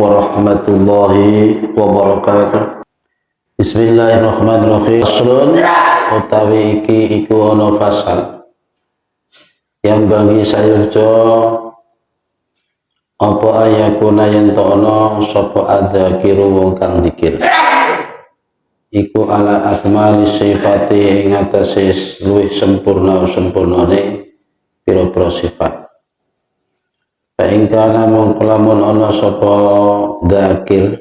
warahmatullahi wabarakatuh. Bismillahirrahmanirrahim. Faslun utawi iki iku ana fasal yang bagi sayurjo apa ayakuna yen ana sapa adzakiru wong kang zikir iku ala akmali sifati ing atase luwih sempurnane pira-pira sifat. Paingkana mongkolamun ana sapa dzakir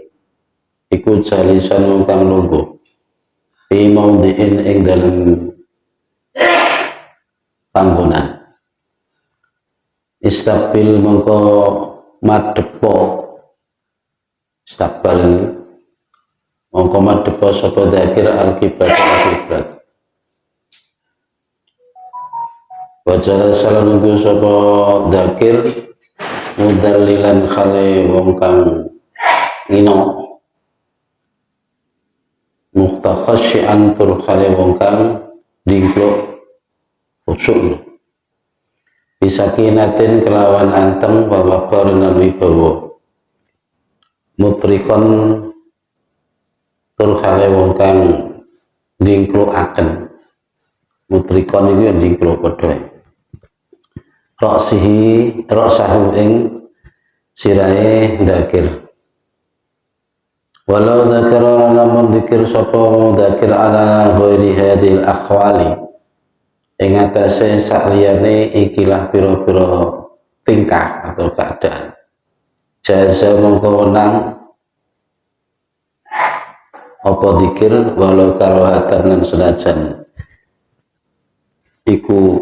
iku jalisan wong kang lungguh fi maudhi'in ing dalem panggonan istabil mongko madhepo istabal mongko madhepo sapa dzakir al-kiblat wajala salah nunggu sapa dzakir mudallilan khale wong kang ngino mukhtakhasyian tur khale wong kang dingkluk khusyuk bisakinatin kelawan anteng wa waqar lan wibawa mutrikon tur khale wong kang dingklukaken mutrikon iki dingkluk padha ra'sahu ing sirahe dzakir walau dzakara lamun dzikir sapa dzakir ala ghairi hadhil akhwali ing atase sakliyane ikilah pira-pira tingkah atau keadaan jaza mongko wenang apa dzikir walau karahatan lan senajan iku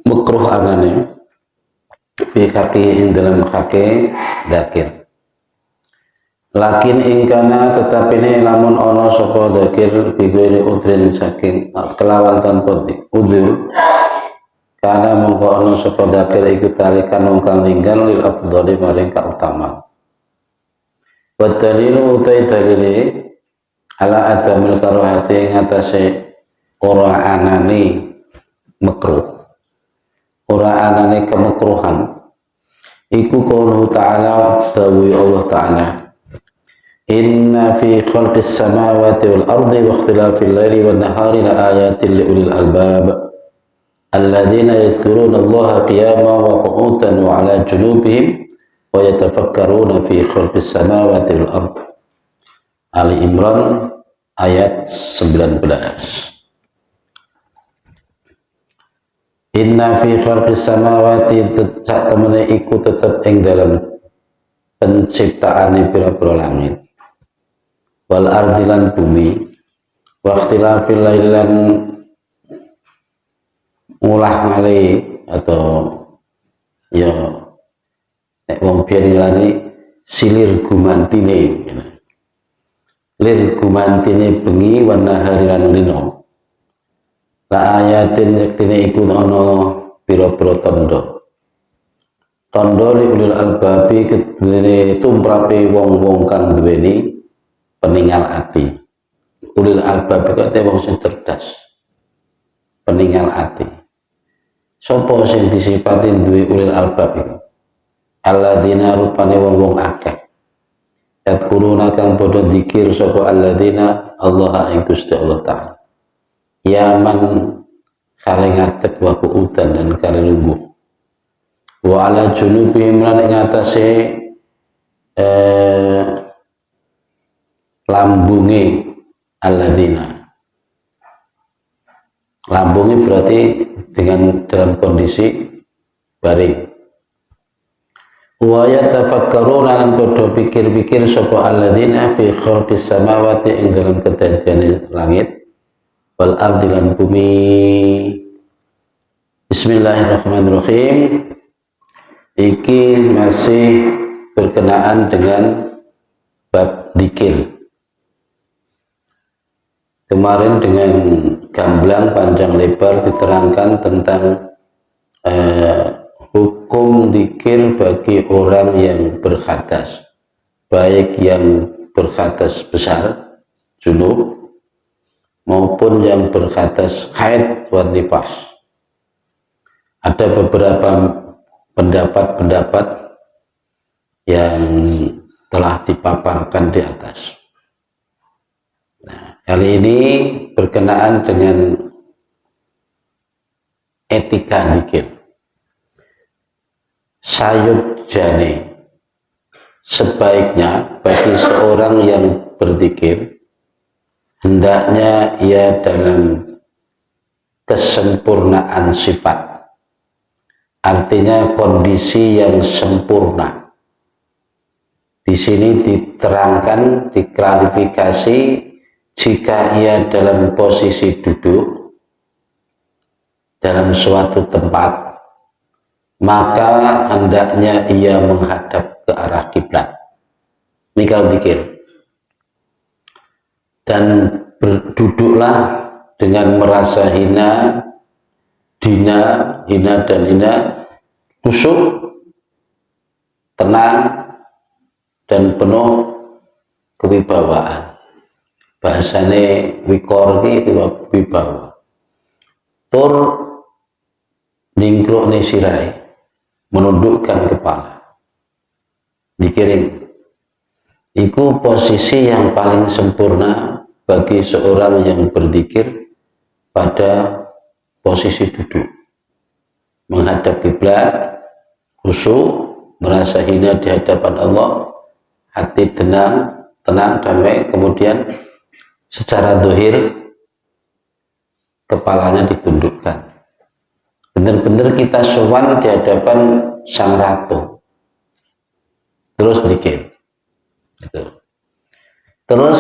makruh anane fi haqi ing dalam haqi dzakir lakin ingkana tetapi ini lamun ono sapa dzakir bigori udrin saking kelawan tanpa udzur karena mongko ono sapa dzakir iku talikan wong kang ninggal lil afdhali maring kautama wa dalilu utai dalili ala adamil karahati ngatasé ora anane makruh ora anane kemakruhan iku qaulu ta'ala dawi Allah ta'ala inna fi khalqis samawati wal ardi wa ikhtilafil laili wan nahari la ayatin li ulil albab alladziina yadhkuruna Allaha qiyaman wa qu'udan wa 'ala junubihim wa yatafakkaruna fi khalqis samawati wal ardi. Ali Imran ayat 19. Inna fi khalqis samawati sak temene iku tetep ing dalam penciptaan pira-pira langit wal ardi lan bumi wa ikhtilafil lail lan ngulah ngale atau ya nek wong biyen nilani silir gumantine lir gumantine bengi wan nahari lan dina la ayatin yektine iku ana pira-pira tanda li ulil albabi kedene tumrape wong-wong kang duweni peninggal ati. Ulil albab iku wong sing cerdas peninggal ati. Sapa sing disifati duwe ulil albab iku alladzina rupane wong-wong akeh yadkuruna kang padha zikir sapa alladzina Allah ing Gusti Allah taala yaman kare ngadeg wa qu'udan dan kare lungguh wa ala junubihim lan ing atase lambunge alladzina lambunge berarti dengan dalam kondisi baring wa yatafakkaruna lan padha pikir-pikir sapa alladzina fi khalqis samawati ing dalam kedadiane langit wal ardi lan bumi. Bismillahirrahmanirrahim. Iki masih berkenaan dengan bab dzikir. Kemarin dengan gamblang panjang lebar diterangkan tentang hukum dzikir bagi orang yang berhadas, baik yang berhadas besar junub maupun yang berhadas haid wan nifas. Ada beberapa pendapat-pendapat yang telah dipaparkan di atas. Nah, kali ini berkenaan dengan etika zikir. Sayud jane, sebaiknya bagi seorang yang berzikir, hendaknya ia dalam kesempurnaan sifat, artinya kondisi yang sempurna. Di sini diterangkan, diklarifikasi, jika ia dalam posisi duduk dalam suatu tempat, maka hendaknya ia menghadap ke arah kiblat. Ini kalau zikir. Dan duduklah dengan merasa hina dan hina, khusyuk, tenang, dan penuh kewibawaan. Bahasane wikor iki wibawa. Tur ningklukne sirai, menundukkan kepala. Dikirim. Iku posisi yang paling sempurna bagi seorang yang berzikir pada posisi duduk. Menghadap kiblat, khusyuk, merasa hina di hadapan Allah, hati tenang, damai, kemudian secara zahir kepalanya ditundukkan. Benar-benar kita sowan di hadapan Sang Ratu. Terus zikir. Gitu. Terus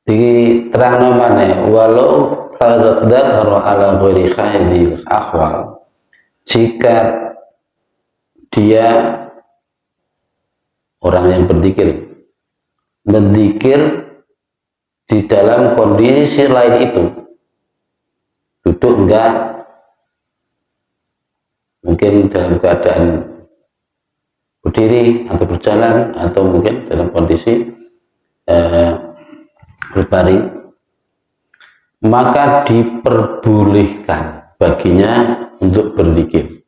diterang namanya, walau tadzakara ala ghairi khairil ahwal, jika dia orang yang berzikir di dalam kondisi lain itu, duduk enggak, mungkin dalam keadaan berdiri atau berjalan, atau mungkin dalam kondisi berbaring, maka diperbolehkan baginya untuk berzikir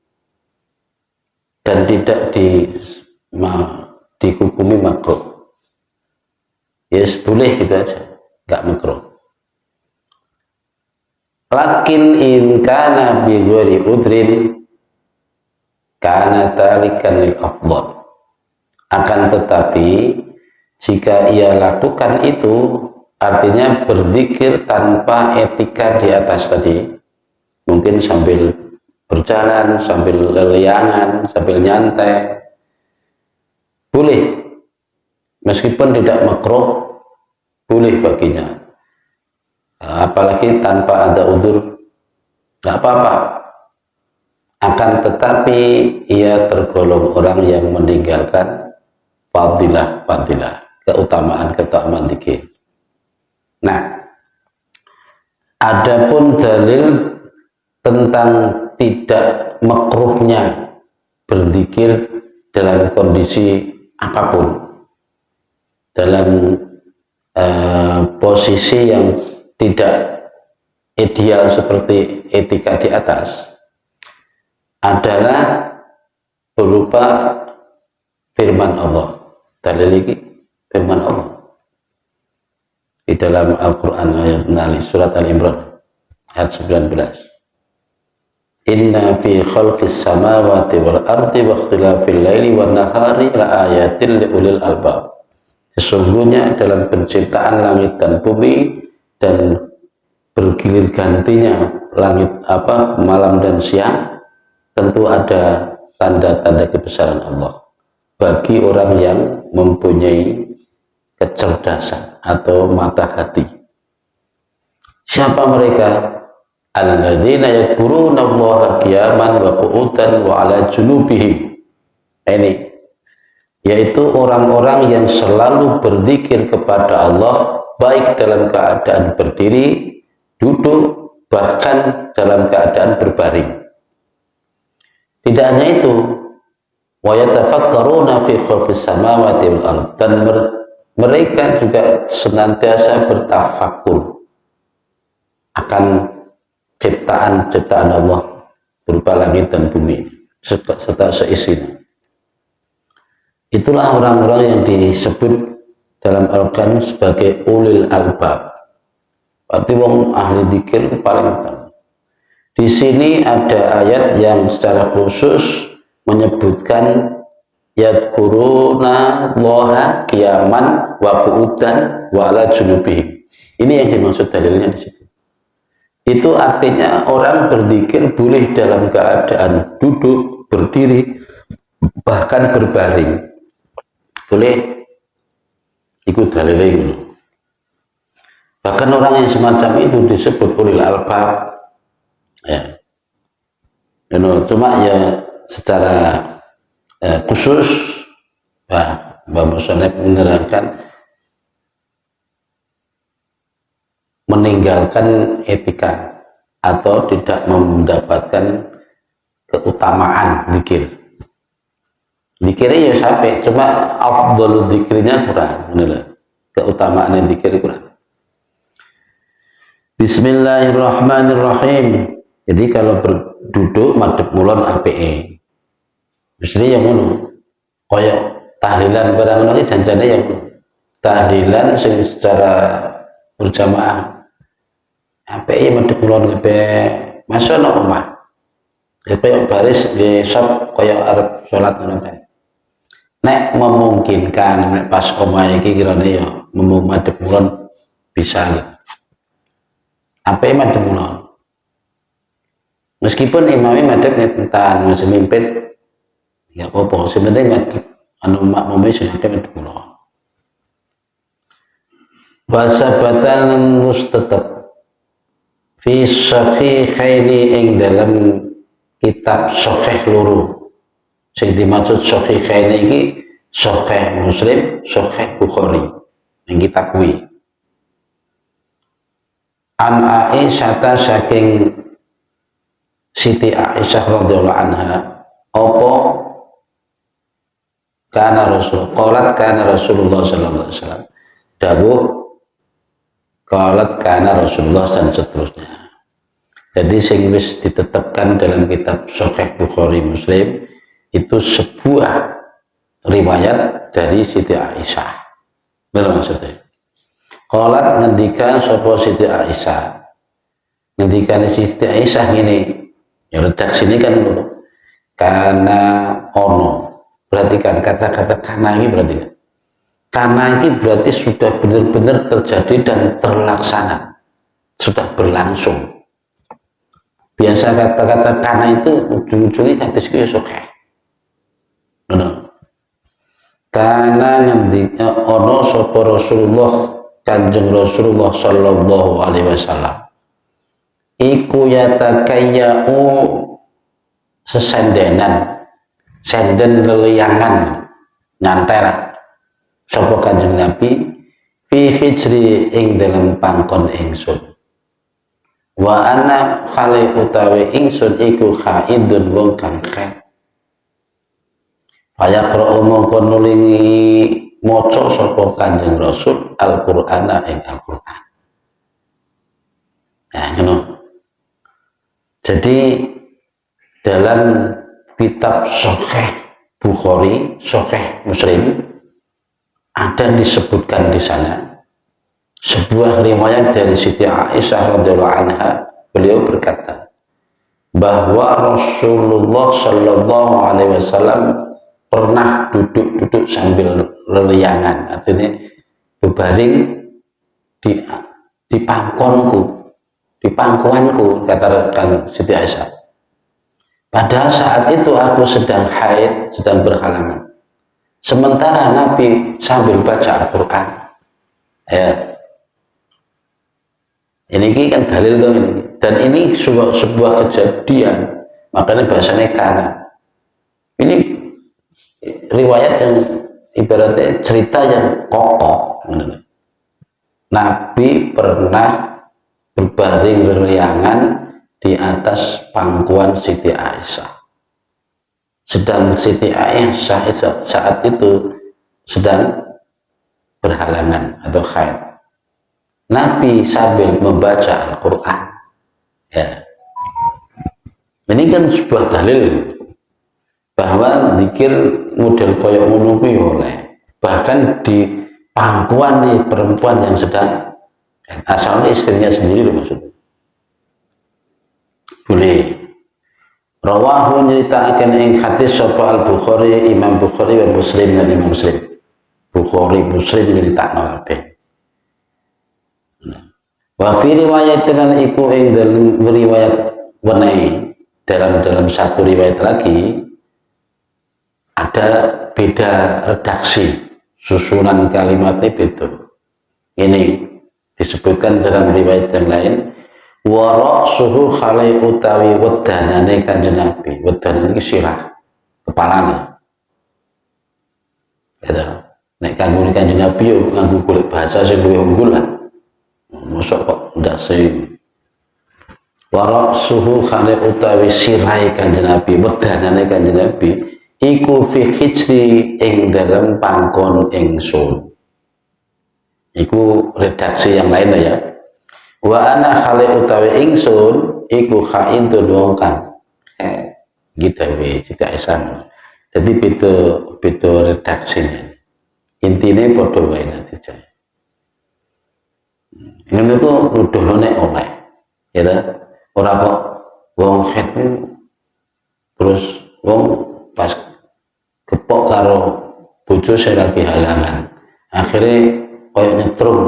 dan tidak dihukumi makruh. Yes, boleh gitu aja, nggak makruh. Lakin in kana bi ghairi udrin kana talikan lil afdal. Akan tetapi jika ia lakukan itu, artinya berzikir tanpa etika di atas tadi, mungkin sambil berjalan, sambil leleangan, sambil nyantai, boleh. Meskipun tidak makruh, boleh baginya. Apalagi tanpa ada udzur, nggak apa-apa. Akan tetapi ia tergolong orang yang meninggalkan fadilah, keutamaan zikir. Nah, adapun dalil tentang tidak makruhnya berzikir dalam kondisi apapun, dalam posisi yang tidak ideal seperti etika di atas, adalah berupa firman Allah. Dalil ini firman Allah di dalam Al-Quran ayat surat Al-Imran ayat 19. Inna fi khalqis samawati wal ardi wa ikhtilafil laili wan nahari la ayatin li ulil albab. Sesungguhnya dalam penciptaan langit dan bumi dan bergilir gantinya langit malam dan siang, tentu ada tanda-tanda kebesaran Allah bagi orang yang mempunyai kecerdasan atau mata hati. Siapa mereka? Alladzina yadhkuruna Allaha qiyaman wa qu'udan wa 'ala junubihim. Ini yaitu orang-orang yang selalu berzikir kepada Allah, baik dalam keadaan berdiri, duduk, bahkan dalam keadaan berbaring. Tidak hanya itu, wa yatafakkaruna fi khalqis samawati wal ardh, dan mereka juga senantiasa bertafakur akan ciptaan-ciptaan Allah berupa langit dan bumi serta seisinya. Itulah orang-orang yang disebut dalam Al-Quran sebagai ulil albab. Berarti wong ahli dzikir paling utama. Di sini ada ayat yang secara khusus menyebutkan yadkuruna Allaha qiyaman wa qu'udan wa ala junubihim. Ini yang dimaksud dalilnya di situ. Itu artinya orang berzikir boleh dalam keadaan duduk, berdiri, bahkan berbaring. Boleh ikut dalilnya itu. Bahkan orang yang semacam itu disebut ulil albab. Ya. Cuma ya secara khusus Mbak Musonep menerangkan meninggalkan etika atau tidak mendapatkan keutamaan zikir. Zikirnya ya sampai, cuma afdhalu zikirnya kurang, keutamaan zikir kurang. Bismillahirrahmanirrahim. Jadi kalau berduduk madhep mulon APE. Mesti yang ngono. Koyok tahlilan barang ngono iki janjane yang tahlilan sing secara berjamaah. APE madhep mulon kabeh masuk nang omah. Koyok baris nggih sop koyok arep salat ngono kae. Nek memungkinkan nek pas omah iki kirane ya madhep mulon bisa. APE madhep mulon. Meskipun imamnya madhep ngetentan masih mimpin ya apa sebenarnya anu makmumnya sudah madhep mulon. Bahasa batan tetap fi sahihaini ing dalam kitab sahih loro. Sing dimaksud sahihaini iki sahih Muslim, sahih Bukhari. Ing kitab kuwi. An Aisyah saking Siti Aisyah radhiyallahu anha apa kana Rasulullah sallallahu alaihi wasallam dawuh qalat kana Rasulullah dan seterusnya. Jadi sing wis ditetapkan dalam kitab Sahih Bukhari Muslim itu sebuah riwayat dari Siti Aisyah. Benar maksudnya? Qalat ngendikan sapa Siti Aisyah. Ngendikan Siti Aisyah ini, ya redaksi ini kan dulu. Karena ono. Perhatikan kata-kata karena ini perhatikan. Karena ini berarti sudah benar-benar terjadi dan terlaksana. Sudah berlangsung. Biasa kata-kata karena itu ujung-ujungnya hadis itu sahih. Benar. Karena ngendika ono sapa Rasulullah Kanjeng Rasulullah sallallahu alaihi wasallam iku yatakayyau sesendenan senden leliangan nyantel sapa Kanjeng Nabi fi hijri ing dalam pangkon ingsun wa ana khali utawi ingsun iku khaidun wong kang khaid kaya qra'u mongko nulingi maca sapa Kanjeng Rasul Al-Qur'ana ing Al-Qur'an. Nah, ngono. Jadi dalam kitab Sahih Bukhari, Sahih Muslim ada disebutkan di sana sebuah riwayat dari Siti Aisyah radhiyallahu anha. Beliau berkata bahwa Rasulullah sallallahu alaihi wasallam pernah duduk-duduk sambil leliangan, artinya berbaring di pangkuanku, katakan Siti Aisyah. Pada saat itu aku sedang haid, sedang berhalangan. Sementara Nabi sambil baca Al-Quran. Ya. Ini kan dalil dong ini. Dan ini sebuah kejadian, makanya bahasanya kana. Ini riwayat yang ibaratnya cerita yang kokoh. Nabi pernah berbaring berliangan di atas pangkuan Siti Aisyah. Sedang Siti Aisyah saat itu sedang berhalangan atau haid. Nabi sambil membaca Al-Quran. Ya. Ini kan sebuah dalil bahwa zikir model koyok ngono kuwi oleh. Bahkan di pangkuan nih perempuan yang sedang asalnya istrinya sendiri loh maksudnya. Boleh. Rawahu nyritakaken ing hadis sapa Al-Bukhari, Imam Bukhari wa Muslim dan Imam Muslim. Bukhari Muslim nyritakno kabeh. Wa fi riwayatin iku ing dalam riwayat weneh dalam satu riwayat lagi ada beda redaksi, susunan kalimatnya beda. Ini disebutkan dalam riwayat yang lain, wa suhu khalai utawi wedanane Kanjeng Nabi. Wedanan iki sirah, kepalane. Gitu. Nek kanggo Kanjeng Nabi yo nganggo kulit bahasa sing luwih unggul lah. Mosok kok ndase wa suhu khalai utawi sirai Kanjeng Nabi, wedanane Kanjeng Nabi iku fi hijri ing dalam pangkon ingsun. Iku redaksi yang lain ya. Wa ana khali utawi ingsun iku khaintun wong kang gitu we tidak esan. Jadi beda redaksinya. Intinya padha wae natijah. Ngene ku nuduhne oleh. Ya ta? Ora kok wong khet terus wong pas kepok karo bojo sing lagi halangan. Akhirnya koyok nyetrum,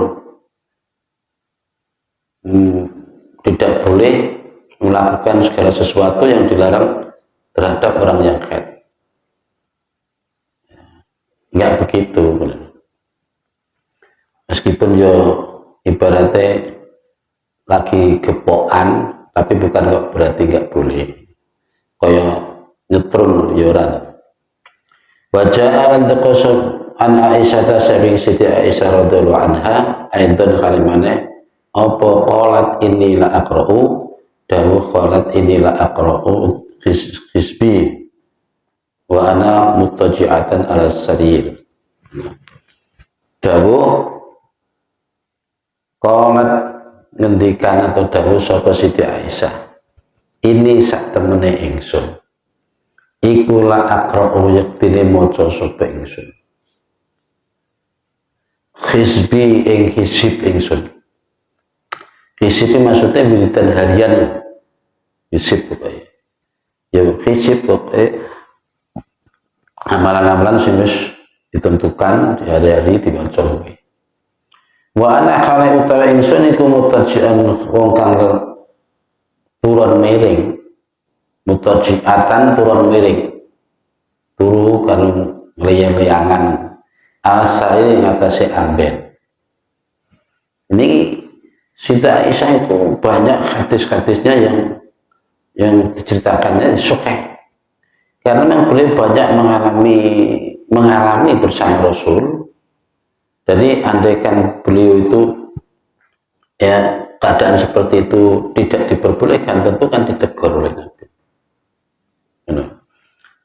tidak boleh melakukan segala sesuatu yang dilarang terhadap orang yang haid. Enggak begitu. Meskipun yo ibaratnya lagi gepokan, tapi bukan kok berarti enggak boleh. Koyok nyetrum yo ora. Wajah al-Taqasub an Aisyah tasabing Siti Aisyah radhiyallahu anha aidan kalimane apa qalat inni la aqra'u dawuh qalat inni la aqra'u hisbi wa ana muttaji'atan ala sarir. Dawuh qalat ngendikan atau dawuh sapa Siti Aisyah ini sak temene ingsun iku la aqra'u yaktine maca sapa ingsun Hizbi ing hisib ingsun. Hisib maksudnya wiridan harian. Hisib pokoknya. Ya hisib pokoknya amalan-amalan sing wis ditentukan di hari-hari dibaca kuwi. Wa ana kale utawa ingsun iku mutajian wong kang turun miring. Mutajiatan turun miring. Turu karo leyang-leyangan. Asai ngatasi amben. Ini Siti Aisyah itu banyak hadis-hadisnya yang diceritakannya sukeh. Karena memang beliau banyak mengalami bersama Rasul. Jadi andaikan beliau itu ya keadaan seperti itu tidak diperbolehkan, tentu kan ditegur oleh Nabi.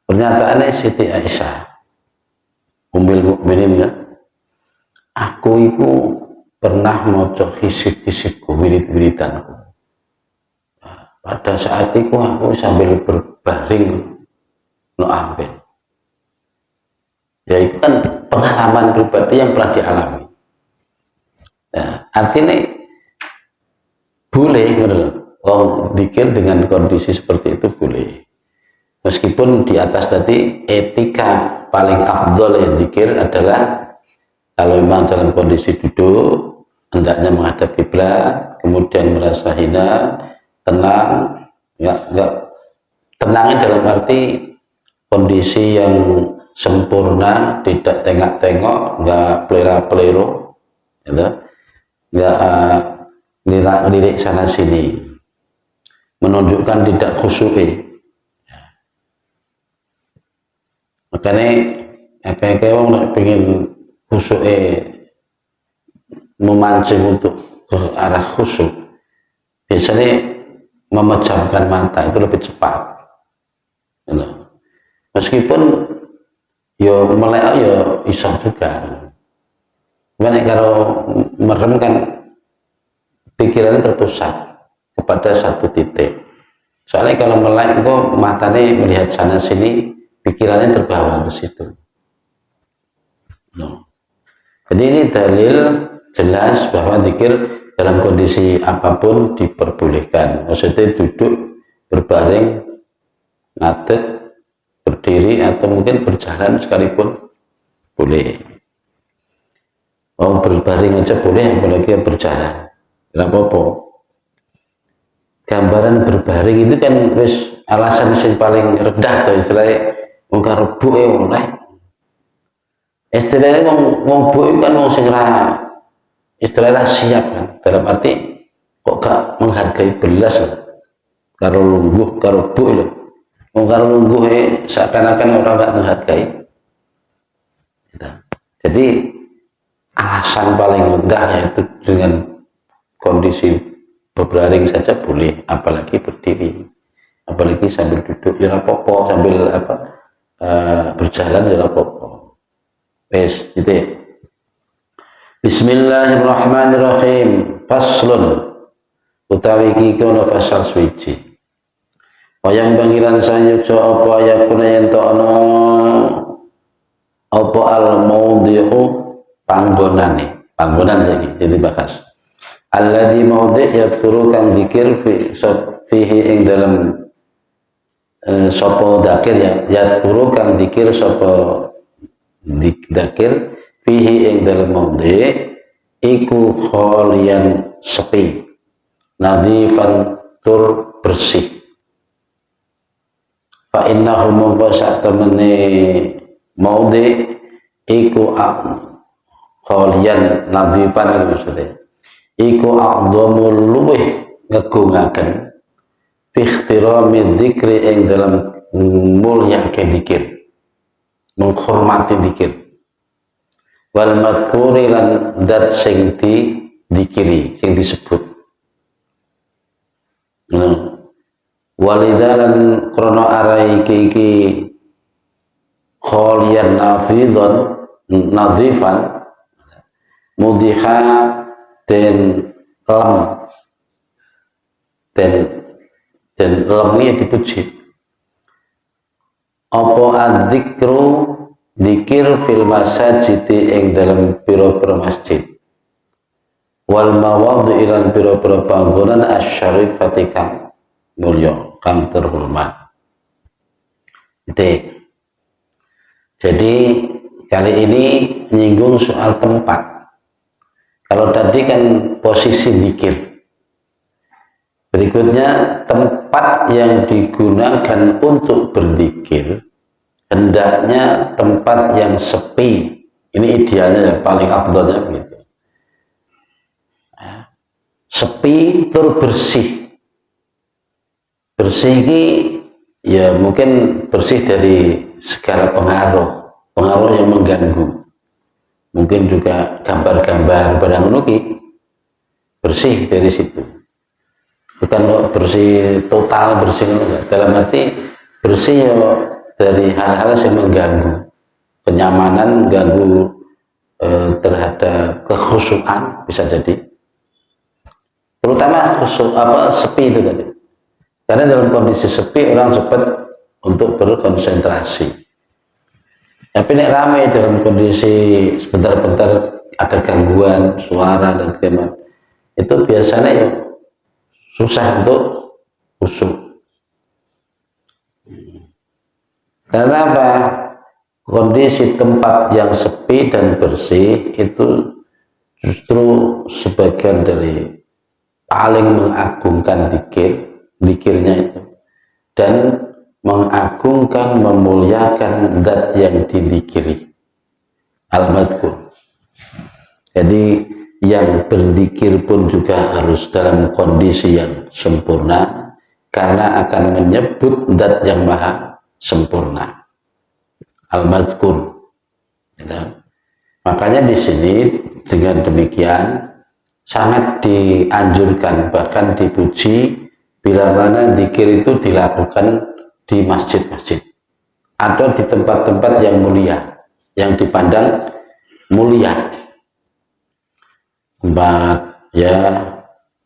Pernyataannya Siti Aisyah Ummul Mukminin kan, aku itu pernah maca hisib-hisibku, wirid-wiridanku. Pada saat itu aku sambil berbaring no amben. Ya itu kan pengalaman pribadi yang pernah dialami. Nah, artinya boleh orang zikir dengan kondisi seperti itu boleh. Meskipun di atas tadi etika paling afdol yang zikir adalah kalau memang dalam kondisi duduk hendaknya menghadap kiblat, kemudian merasa hina, tenang, enggak tenangnya dalam arti kondisi yang sempurna, tidak tengok-tengok, enggak pelera-pelero, gitu. Enggak lirik sana sini, menunjukkan tidak khusyuk. Makanya kayak orang pengen khusyuk memancing untuk ke arah khusyuk, biasanya memejamkan mata itu lebih cepat. Meskipun yo melek yo iso juga. Karena kalau merem kan pikirannya terpusat kepada satu titik. Soalnya kalau melek kok matanya melihat sana sini, pikirannya terbawa ke situ. No. Jadi ini dalil jelas bahwa zikir dalam kondisi apapun diperbolehkan. Maksudnya duduk, berbaring, ngadeg, berdiri, atau mungkin berjalan sekalipun boleh. Berbaring aja boleh, apalagi berjalan. Tidak apa-apa. Gambaran berbaring itu kan wis alasan yang paling rendah tuh istilahnya muka rebuk ya mulai. Istilahnya wong bu kan wong sing istilahnya siap kan, dalam arti kok gak menghargai belas loh. Karo lungguh, karo bu loh. Wong karo lungguh seakan-akan orang gak menghargai. Gitu. Jadi alasan paling rendah yaitu dengan kondisi berbaring saja boleh, apalagi berdiri, apalagi sambil duduk ya apa-apa, sambil berjalan ya apa-apa. Wes gitu ya. Bismillahirrahmanirrahim. Faslun utawi iki kono pasal suci. Wayang panggilan sayuja apa ya kuna yen to ana apa al maudhi'u panggonan saiki jadi bakas. Alladzi maudhi' yadhkuru kang dzikir fihi ing dalam sapa dzakir ya yadhkuru kang dzikir sapa dzakir fihi ing dalam maudhi' iku kholian sepi nadhifan tur bersih fa innahu mongko sak temene maudhi' iku kholian nadhifan maksudnya iku a'dhamul luweh ngegungaken fi ihtirami dzikri ing dalam mulyake dzikir menghormati dzikir wal madhkuri lan dat sing dikiri sing disebut walidalan krono arai iki kholian nafidon nadhifan mudhiha dan lemnya dipuji apa adzikru dzikir fil masajidi ing dalam pira-pira masjid wal mawadhi ilan pira-pira panggonan asyarifati kang mulya kang terhormat. Jadi kali ini nyinggung soal tempat. Kalau tadi kan posisi dzikir. Berikutnya tempat yang digunakan untuk berzikir hendaknya tempat yang sepi. Ini idealnya yang paling afdalnya begitu. Sepi tur bersih. Bersih ini ya mungkin bersih dari segala pengaruh yang mengganggu. Mungkin juga gambar-gambar barang nuki bersih dari situ. Bukan bersih total bersih dalam arti bersih ya dari hal-hal yang mengganggu kenyamanan, mengganggu terhadap kekhusyuan bisa jadi. Terutama sepi itu tadi. Karena dalam kondisi sepi orang cepat untuk berkonsentrasi. Tapi nek ramai dalam kondisi sebentar-bentar ada gangguan suara dan teman itu biasanya ya susah untuk khusyuk. Karena apa? Kondisi tempat yang sepi dan bersih itu justru sebagian dari paling mengagungkan dzikirnya itu dan mengagungkan, memuliakan zat yang dizikiri al-madhkur. Jadi yang berzikir pun juga harus dalam kondisi yang sempurna karena akan menyebut zat yang maha sempurna al-madhkur. Makanya di sini dengan demikian sangat dianjurkan bahkan dipuji bila mana zikir itu dilakukan di masjid-masjid atau di tempat-tempat yang mulia, yang dipandang mulia, tempat ya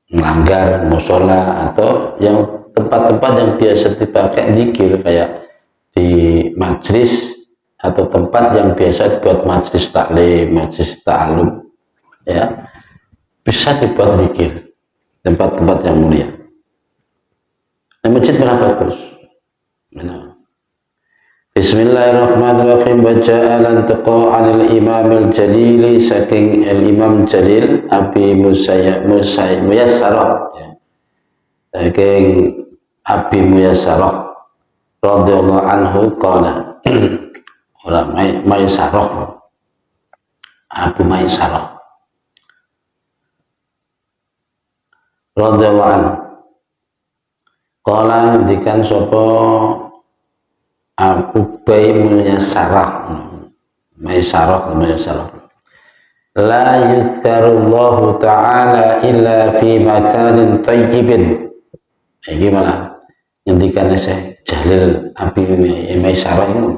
melanggar musola atau yang tempat-tempat yang biasa dipakai zikir kayak di majlis atau tempat yang biasa dibuat majelis taklim, majelis ta'alum, ya, bisa dibuat zikir, tempat-tempat yang mulia. Dan masjid malah bagus. Bismillahirrahmanirrahim. Baca lan taqa 'anil imamil jalili, saking al-imam jalil Abi Muyassarah, saking Abi Muyassarah radhiyallahu anhu qala ora Maisarah, Abu Maisarah radhiyallahu anhu qala ngendikan sapa Ubay Muyassarah Maisarah la yuzkarullahu ta'ala illa fi makanin tayyibin. Gimana ngendikan saya Jalil Abi Maisarah ini,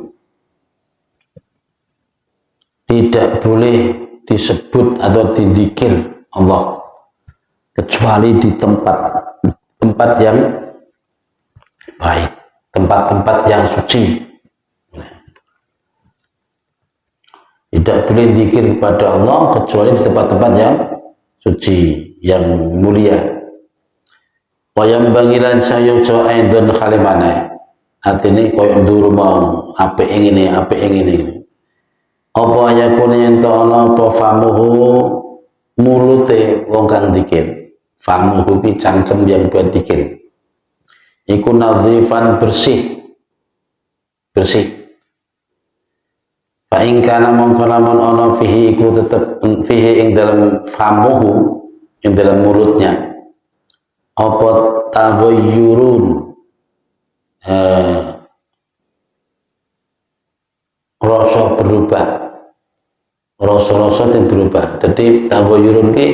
tidak boleh disebut atau dizikir Allah kecuali di tempat yang baik, tempat-tempat yang suci. Tidak boleh zikir kepada Allah kecuali di tempat-tempat yang suci, yang mulia. Wayang bangilan sayang coba aidon kalimane, artinya koyok dulu mau apa ingin ini. Apa yakun yen to ana apa famuhu mulute wong kang zikir. Famuhu ki cangkem yang buat zikir. Iku nazifan bersih. Fa in kana mongko lamun ana fihi iku tetep fihi ing dalam famuhu, ing dalam mulutnya. Apa taghayyurun rasa berubah, rasa-rasa yang berubah. Jadi taghayyurun ki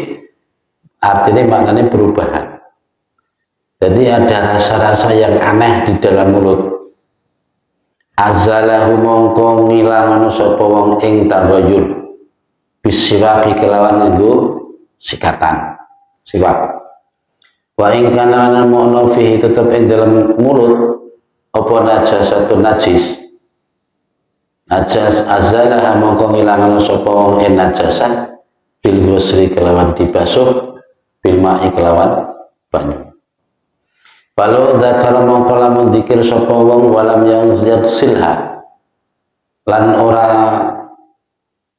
artinya maknanya perubahan. Jadi ada rasa-rasa yang aneh di dalam mulut. Azalahu mongko ngilang sapa wong ing taghayyur bisiwaki kelawan nganggo sikatan, siwak. Wa ing kana ana fihi tetep ing dalam mulut apa najasatun najis. Najas azalah mongko ngilangan sapa wong ing najasah bil ghusli kelawan dibasuh bil ma'i kelawan banyu. Walau dzakara mongko lamun dzikir sapa wong walam yang yaghsilha lan ora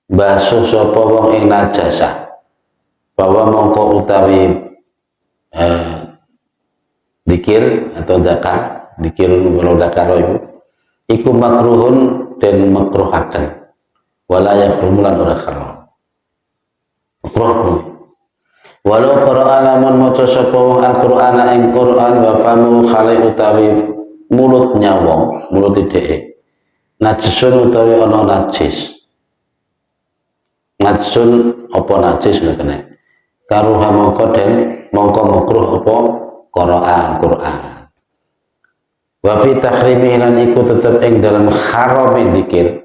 basuh sapa wong ing najasah, bahwa mongko utawi dzikir atau dzakar, dzikirun walau dzakara iku makruhun dan makruhakan wala yahrumulan ora haram makruh. Walau qara'a lamun maca sapa wong al-Qur'ana ing Qur'an wa famu khali utawi mulutnya wong, mulut dhek najisun utawi ana najis. Najisun apa najis kene karuha mongko den mongko makruh apa Qur'an. Wa fi tahrimi lan iku tetep ing dalam harame dzikir,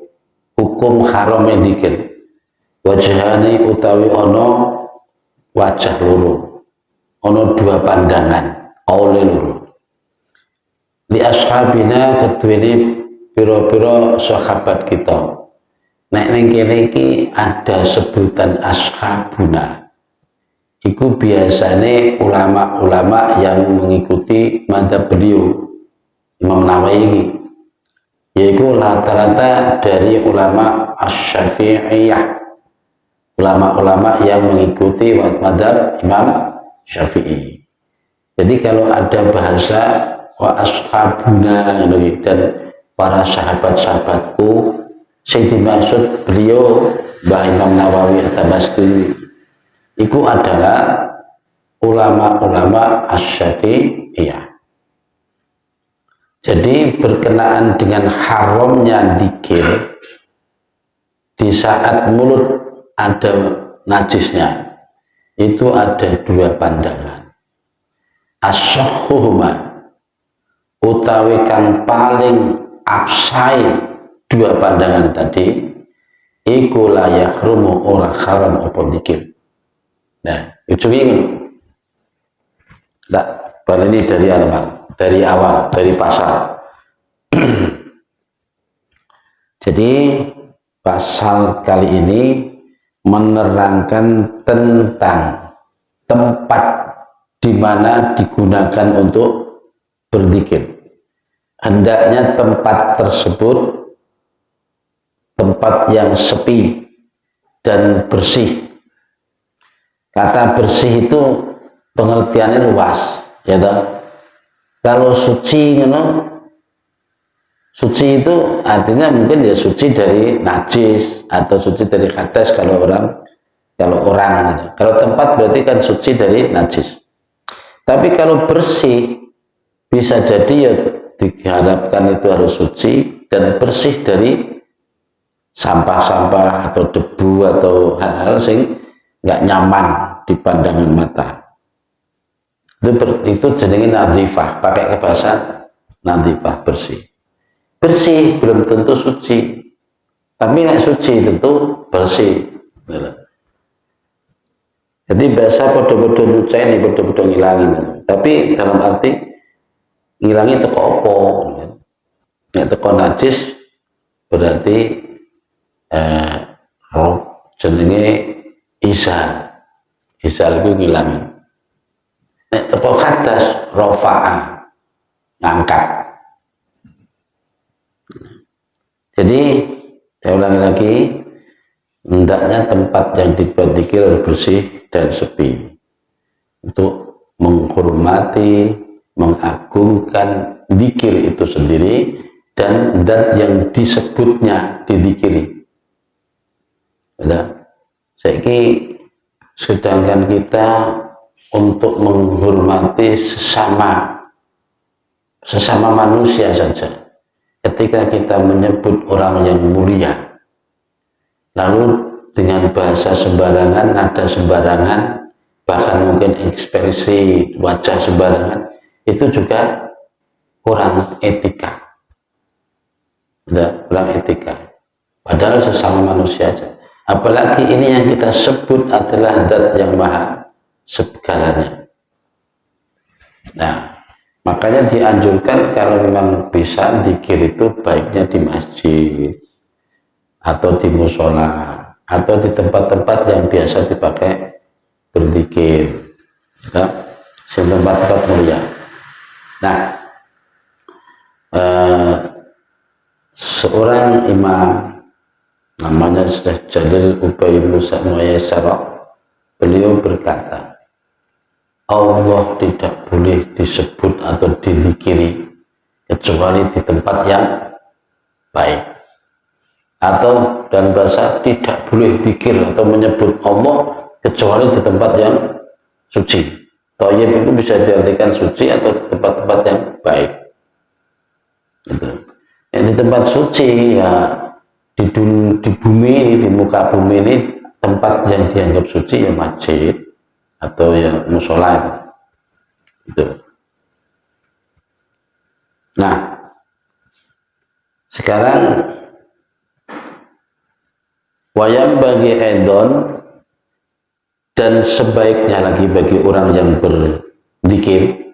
hukum harame dzikir. Wajhani utawi ana wajah loro, ana dua pandangan, oleh loro. Li ashabina ketuwini pira-pira sahabat kita. Nek ning kene iki ada sebutan ashabuna. Iku biasane ulama-ulama yang mengikuti madzhab beliau Imam Nawawi ini, yaitu rata-rata dari ulama Asy-Syafi'iyah, ulama-ulama yang mengikuti madzhab Imam Syafi'i. Jadi kalau ada bahasa wa ashabuna dan para sahabat-sahabatku, sing dimaksud beliau Mbah Imam Nawawi At-Tabaski itu adalah ulama-ulama Asy-Syafi'iyah. Jadi berkenaan dengan haramnya dzikir di saat mulut ada najisnya, itu ada dua pandangan. As-sahhuhuma utawi kang paling absai dua pandangan tadi iku la yahrumu ora haram apa dzikir. Nah, itu ini. Ini dari awal, dari pasal. Jadi pasal kali ini menerangkan tentang tempat di mana digunakan untuk berzikir. Hendaknya tempat tersebut tempat yang sepi dan bersih. Kata bersih itu pengertiannya luas, ya toh. Kalau suci, suci itu artinya mungkin ya suci dari najis atau suci dari hadas kalau orang gitu. Kalau tempat berarti kan suci dari najis. Tapi kalau bersih bisa jadi ya diharapkan itu harus suci dan bersih dari sampah-sampah atau debu atau hal-hal sing nggak nyaman di pandangan mata. Itu jenenge nadhifah, pakai bahasa nadhifah, bersih. Bersih belum tentu suci, tapi nek suci tentu bersih. Jadi bahasa podo-podo nyucai ini podo-podo ngilangin, tapi dalam arti ngilangin teko opo, nek teko najis berarti roh jenenge isal itu ngilangin. Nek teko hadas rofa'a ngangkat. Jadi saya ulangi lagi, hendaknya tempat yang dibuat zikir harus bersih dan sepi untuk menghormati, mengagungkan zikir itu sendiri dan zat yang disebutnya dizikiri. Sedangkan kita untuk menghormati sesama manusia saja. Ketika kita menyebut orang yang mulia, lalu dengan bahasa sembarangan, nada sembarangan, bahkan mungkin ekspresi wajah sembarangan, itu juga kurang etika. Kurang etika. Padahal sesama manusia saja. Apalagi ini yang kita sebut adalah zat yang maha segalanya. Nah, makanya dianjurkan kalau memang bisa zikir itu baiknya di masjid atau di musola atau di tempat-tempat yang biasa dipakai berzikir, ya, tempat-tempat mulia. Nah, seorang imam namanya Syekh Jalil Ubay bin Mu'ayyasar, beliau berkata, Allah tidak boleh disebut atau dizikiri kecuali di tempat yang baik, atau dan bahasa tidak boleh zikir atau menyebut Allah kecuali di tempat yang suci. Thayyib itu bisa diartikan suci atau di tempat-tempat yang baik. Gitu. Yang di tempat suci ya di bumi ini, di muka bumi ini, tempat yang dianggap suci ya masjid atau ya musola itu. Gitu. Nah, sekarang wayam bagi edon, dan sebaiknya lagi bagi orang yang berzikir,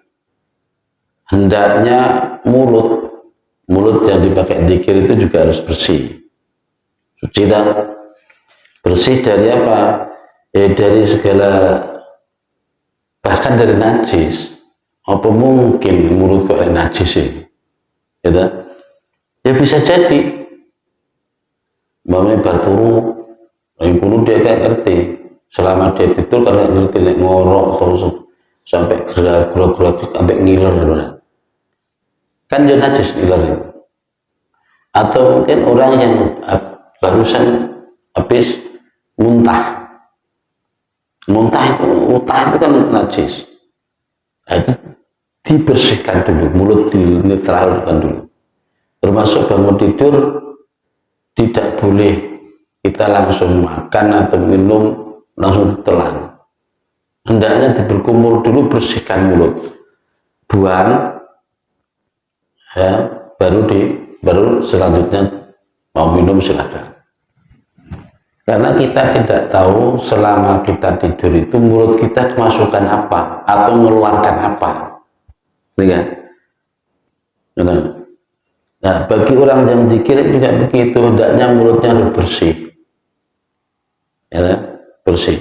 hendaknya mulut yang dipakai zikir itu juga harus bersih, suci dan bersih dari apa? Dari segala, bahkan dari najis. Apa mungkin mulut kok ada najis ini? Gitu? Ya bisa jadi. Mamanya baturu, yang puluh dia gak ngerti. Selama dia tidur kan gak ngerti, nek ngorok terus sampai gerak sampai ngiler. Kan dia najis ngiler. Atau mungkin orang yang barusan habis muntah itu kan najis. Nah, itu dibersihkan dulu, mulut dinetralkan dulu. Termasuk bangun tidur tidak boleh kita langsung makan atau minum langsung ditelan. Hendaknya berkumur dulu, bersihkan mulut, buang, ya, baru selanjutnya mau minum silahkan. Karena kita tidak tahu selama kita tidur itu mulut kita kemasukan apa atau mengeluarkan apa. Nah, Nah, bagi orang yang zikir juga begitu, hendaknya mulutnya harus bersih, ya, bersih.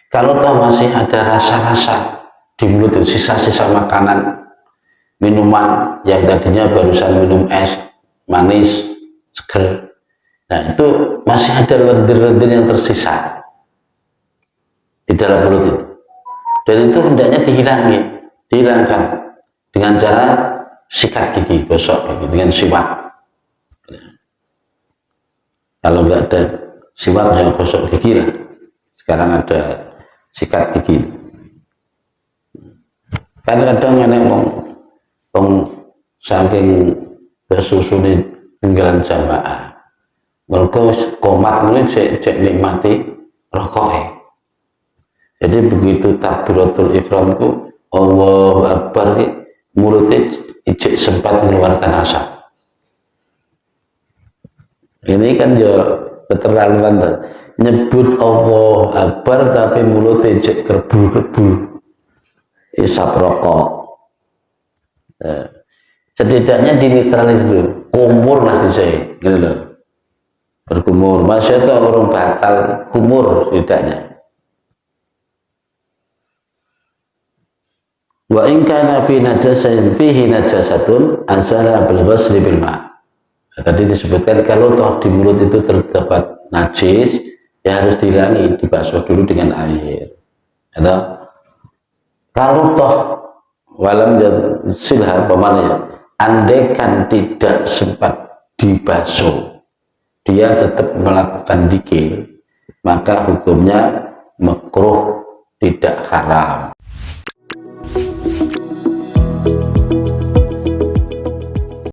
Kalau toh masih ada rasa-rasa di mulut itu, sisa-sisa makanan, minuman yang tadinya barusan minum es manis, seger, nah itu masih ada lendir-lendir yang tersisa di dalam mulut itu, dan itu hendaknya dihilangkan dengan cara sikat gigi, gosok gigi dengan siwak. Kalau nggak ada siwak yang gosok gigi lah, sekarang ada sikat gigi. Kan kadang enek wong saking bersusune tinggalan jamaah, mereka komat ini cek nikmati rokoke. Jadi begitu takbiratul ihram itu Allahu Akbar, mulutnya ijek sempat mengeluarkan asap. Ini kan ya keterlaluan, nyebut Allah Akbar tapi mulutnya ijek kerbul-kerbul isap rokok. Setidaknya dinetralis dulu, kumur nanti saya gitu loh, berkumur. Masya Allah, orang batal kumur setidaknya. Wa in kana fi najasatin fihi najasatun asala bil ghusli bil ma'. Tadi disebutkan kalau toh di mulut itu terdapat najis, ya harus dihilangi, dibasuh dulu dengan air. Atau kalau toh walam silha pamannya, andaikan tidak sempat dibasuh, dia tetap melakukan dzikir, maka hukumnya makruh, tidak haram.